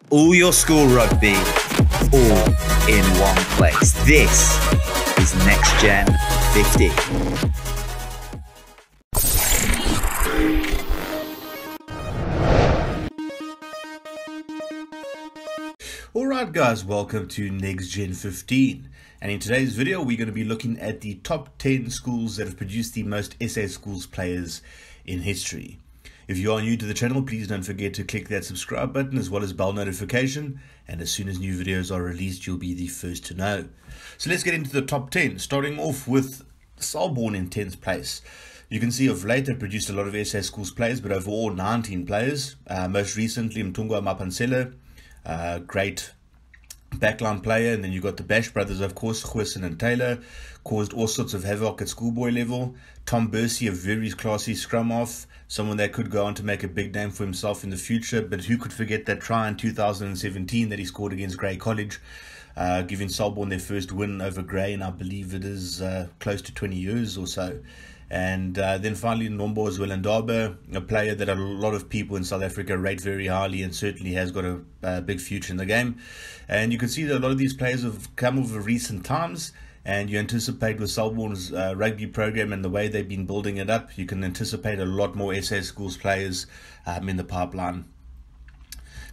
All your school rugby, all in one place. This is Next Gen 50. Alright guys, welcome to Next Gen 15, and in today's video we're going to be looking at the top 10 schools that have produced the most SA Schools players in history. If you are new to the channel, please don't forget to click that subscribe button as well as bell notification, and as soon as new videos are released you'll be the first to know. So let's get into the top 10, starting off with Selborne in 10th place. You can see of late they produced a lot of SA Schools players, but overall 19 players. Most recently Mtungwa Mapansela, great backline player, and then you got the Bash brothers, of course, Huison and Taylor, caused all sorts of havoc at schoolboy level. Tom Bursey, a very classy scrum off, someone that could go on to make a big name for himself in the future, but who could forget that try in 2017 that he scored against Grey College, giving Selborne their first win over Grey, and I believe it is close to 20 years or so. And then finally Nombo Zwelendaba, a player that a lot of people in South Africa rate very highly and certainly has got a big future in the game. And you can see that a lot of these players have come over recent times, and you anticipate with Selborne's rugby program and the way they've been building it up, you can anticipate a lot more SA Schools players in the pipeline.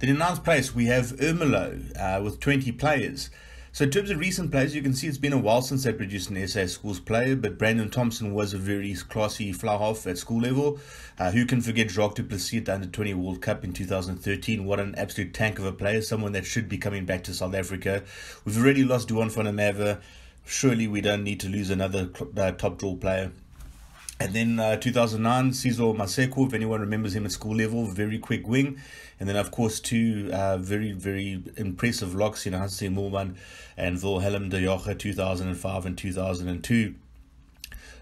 Then in 9th place we have Ermelo with 20 players. So in terms of recent players, you can see it's been a while since they produced an SA Schools player, but Brandon Thompson was a very classy fly half at school level. Who can forget Jacques du Plessis at the Under-20 World Cup in 2013? What an absolute tank of a player, someone that should be coming back to South Africa. We've already lost Duan van der Merwe. Surely we don't need to lose another top draw player. And then 2009, Sizo Maseko, if anyone remembers him at school level, very quick wing. And then, of course, two very, very impressive locks, Hansi Moorman and Wilhelm de Joche, 2005 and 2002.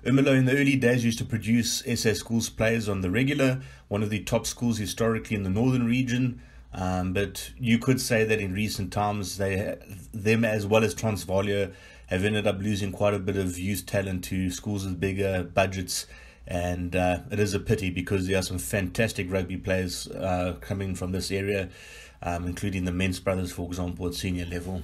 Ermelo in the early days used to produce SA Schools players on the regular, one of the top schools historically in the northern region. But you could say that in recent times, them as well as Transvaal have ended up losing quite a bit of youth talent to schools with bigger budgets, and it is a pity because there are some fantastic rugby players coming from this area, including the Men's brothers, for example, at senior level.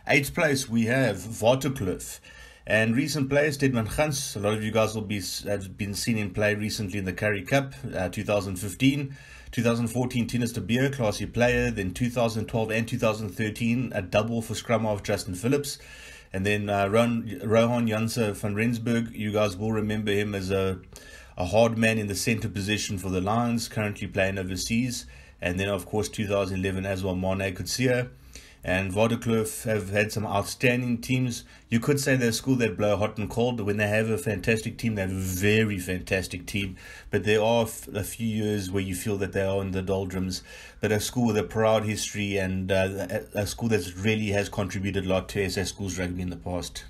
8th place we have Watercliff, and recent players, Stedman Gans. A lot of you guys have been seen in play recently in the Currie Cup, 2015. 2014, Tinus de Beer, classy player. Then 2012 and 2013, a double for scrum half Justin Phillips. And then Rohan Janse van Rensburg, you guys will remember him as a hard man in the centre position for the Lions, currently playing overseas. And then, of course, 2011 as well, Mane Kutsia. And Watercliff have had some outstanding teams. You could say they're a school that blow hot and cold. When they have a fantastic team, they have a very fantastic team. But there are a few years where you feel that they are in the doldrums. But a school with a proud history, and a school that really has contributed a lot to SA Schools rugby in the past.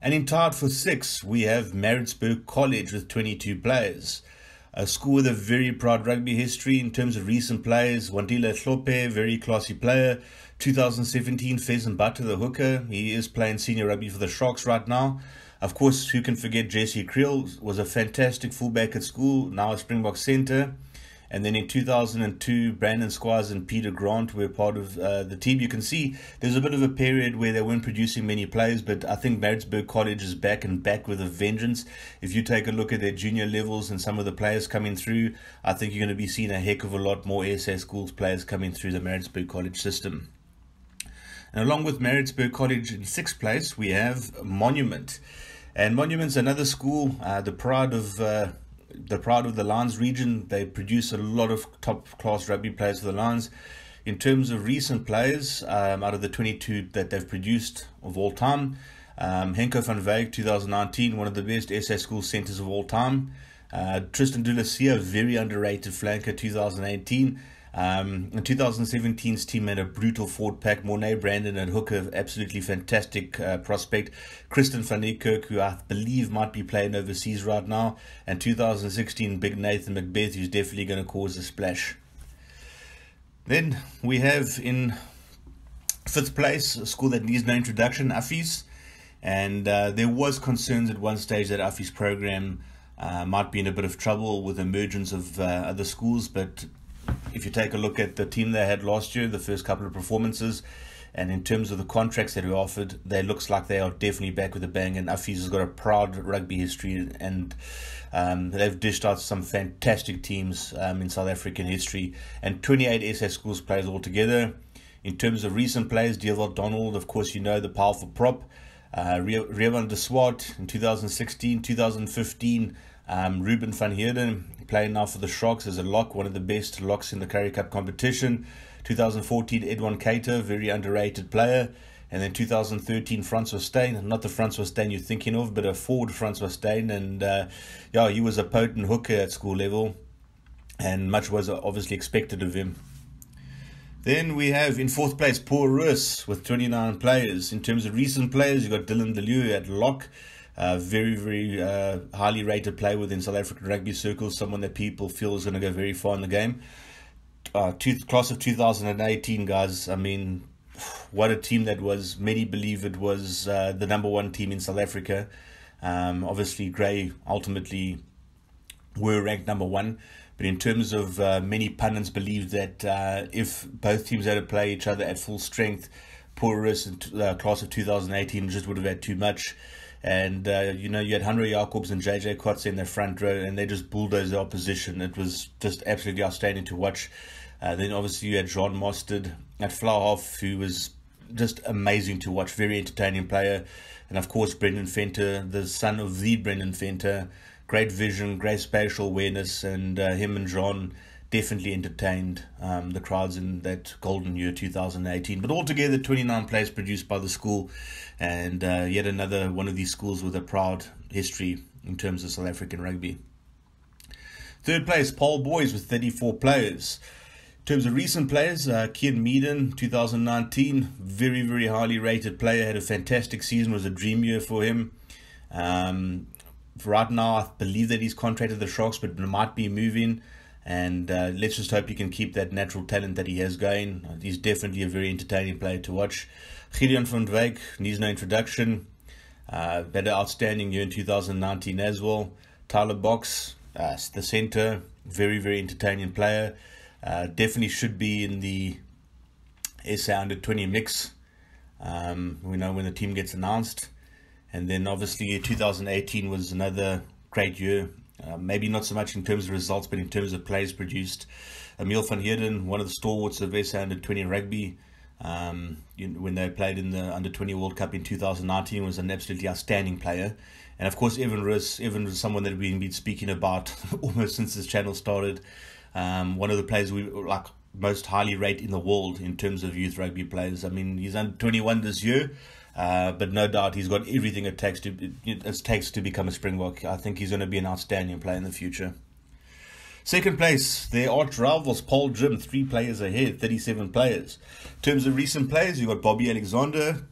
And in tied for 6, we have Meritsburg College with 22 players. A school with a very proud rugby history in terms of recent players. Wandile Hlope, very classy player. 2017, Pheasant Butter, the hooker. He is playing senior rugby for the Sharks right now. Of course, who can forget Jesse Creel, was a fantastic fullback at school, now a Springbok centre. And then in 2002, Brandon Squires and Peter Grant were part of the team. You can see there's a bit of a period where they weren't producing many players, but I think Meritsburg College is back and back with a vengeance. If you take a look at their junior levels and some of the players coming through, I think you're going to be seeing a heck of a lot more SA Schools players coming through the Meritsburg College system. And along with Meritsburg College in 6th place, we have Monument. And Monument's another school, the pride of the Lions region. They produce a lot of top-class rugby players for the Lions. In terms of recent players, out of the 22 that they've produced of all time, Henko van Wyk, 2019, one of the best SA School centres of all time. Tristan Dulacia, very underrated flanker, 2018. In 2017's team had a brutal forward pack. Mornay Brandon and hooker, absolutely fantastic prospect. Kristen van Niekerk, who I believe might be playing overseas right now. And 2016, Big Nathan Macbeth, who's definitely going to cause a splash. Then we have in 5th place a school that needs no introduction, Affy's. And there was concerns at one stage that Affy's program might be in a bit of trouble with the emergence of other schools, but if you take a look at the team they had last year, the first couple of performances, and in terms of the contracts that were offered, they looks like they are definitely back with a bang. And Affies has got a proud rugby history, and they've dished out some fantastic teams in South African history, and 28 SA schools players altogether. In terms of recent players, Dewald Donald, of course, you know, the powerful prop. Revan de Swart in 2016, 2015. Ruben van Heerden playing now for the Sharks as a lock, one of the best locks in the Currie Cup competition. 2014, Edwin Cater, very underrated player. And then 2013, Francois Steyn, not the Francois Steyn you're thinking of, but a forward Francois Steyn. And yeah, he was a potent hooker at school level, and much was obviously expected of him. Then we have in fourth place Poorus with 29 players. In terms of recent players, you've got Dylan Deleu at lock. Very, very highly rated player within South African rugby circles, someone that people feel is going to go very far in the game. Class of 2018, guys, I mean, what a team that was. Many believe it was the number one team in South Africa. Obviously, Grey ultimately were ranked number one. But in terms of many pundits believe that if both teams had to play each other at full strength, Poorus and class of 2018 just would have had too much. And, you know, you had Hanro Jacobs and JJ Kotze in their front row, and they just bulldozed the opposition. It was just absolutely outstanding to watch. Then, obviously, you had Jean Mostard at Flauhoff, who was just amazing to watch, very entertaining player. And, of course, Brendan Venter, the son of the Brendan Venter. Great vision, great spatial awareness, and him and Jean definitely entertained the crowds in that golden year 2018. But altogether, 29 players produced by the school, and yet another one of these schools with a proud history in terms of South African rugby. Third place, Paul Boys with 34 players. In terms of recent players, Kian Meaden, 2019, very, very highly rated player, had a fantastic season, was a dream year for him. Right now, I believe that he's contracted the Sharks, but might be moving. And let's just hope he can keep that natural talent that he has going. He's definitely a very entertaining player to watch. Gideon van Wyk needs no introduction. Had an outstanding year in 2019 as well. Tyler Box, the centre, very, very entertaining player. Definitely should be in the SA under 20 mix. We know when the team gets announced. And then obviously 2018 was another great year. Maybe not so much in terms of results, but in terms of plays produced. Emil van Heerden, one of the stalwarts of SA under 20 rugby, when they played in the under 20 World Cup in 2019, was an absolutely outstanding player. And of course, Evan Rus was someone that we've been speaking about almost since this channel started. One of the players we like most highly rate in the world in terms of youth rugby players. I mean, he's under 21 this year. But no doubt he's got everything it takes to become a Springbok. I think he's going to be an outstanding player in the future. Second place, their arch rivals, Paul Jim, 3 players ahead, 37 players. In terms of recent players, you've got Bobby Alexander,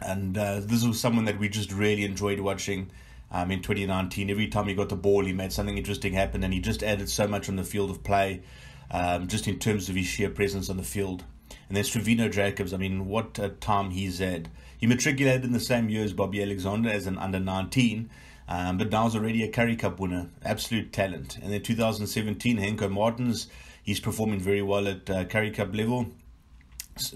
and this was someone that we just really enjoyed watching in 2019. Every time he got the ball, he made something interesting happen, and he just added so much on the field of play, just in terms of his sheer presence on the field. And then Stravino Jacobs, I mean, what a time he's had. He matriculated in the same year as Bobby Alexander as an under-19, but now is already a Currie Cup winner. Absolute talent. And then 2017, Henko Martins, he's performing very well at Currie Cup level.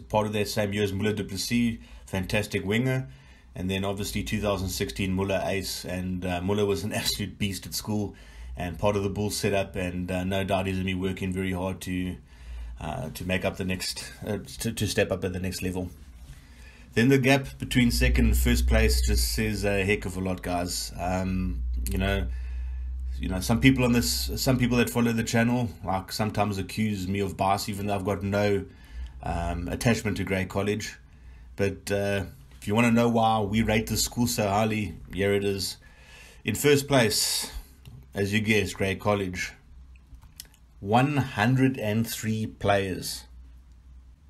Part of that same year is Muller du Plessis, fantastic winger. And then obviously 2016, Muller ace, and Muller was an absolute beast at school and part of the Bulls setup, and no doubt he's going to be working very hard to make up the next, to step up at the next level. Then the gap between second and first place just says a heck of a lot, guys. You know, some people that follow the channel like sometimes accuse me of bias, even though I've got no attachment to Grey College. But if you want to know why we rate the school so highly, here it is. In first place, as you guessed, Grey College. 103 players.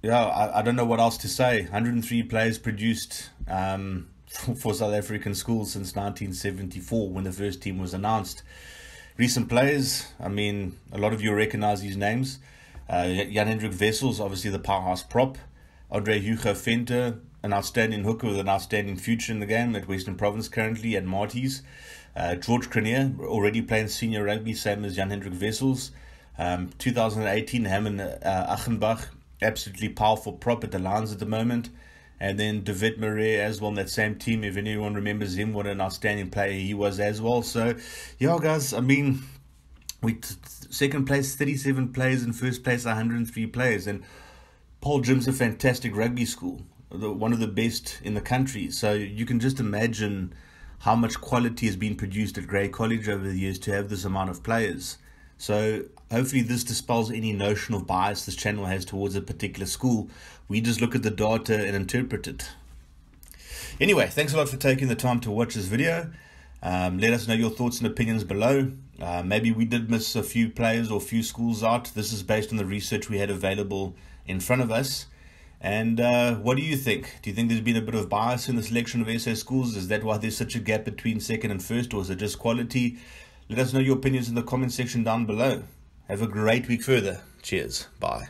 Yeah, I don't know what else to say. 103 players produced for South African schools since 1974 when the first team was announced. Recent players, I mean, a lot of you recognize these names. Jan-Hendrik Wessels, obviously the powerhouse prop. Andre Hugo Venter, an outstanding hooker with an outstanding future in the game at Western Province currently at Marties. George Cranier, already playing senior rugby, same as Jan-Hendrik Wessels. 2018, Hammond Achenbach, absolutely powerful prop at the lines at the moment. And then David Murray as well in that same team. If anyone remembers him, what an outstanding player he was as well. So, yeah, guys, I mean, second place, 37 players, and first place, 103 players. And Paul Jim's a fantastic rugby school, one of the best in the country. So you can just imagine how much quality has been produced at Grey College over the years to have this amount of players. So hopefully this dispels any notion of bias this channel has towards a particular school. We just look at the data and interpret it. Anyway, thanks a lot for taking the time to watch this video. Let us know your thoughts and opinions below. Maybe we did miss a few players or a few schools out. This is based on the research we had available in front of us. And what do you think? Do you think there's been a bit of bias in the selection of SA schools? Is that why there's such a gap between second and first, or is it just quality? Let us know your opinions in the comment section down below. Have a great week further. Cheers. Bye.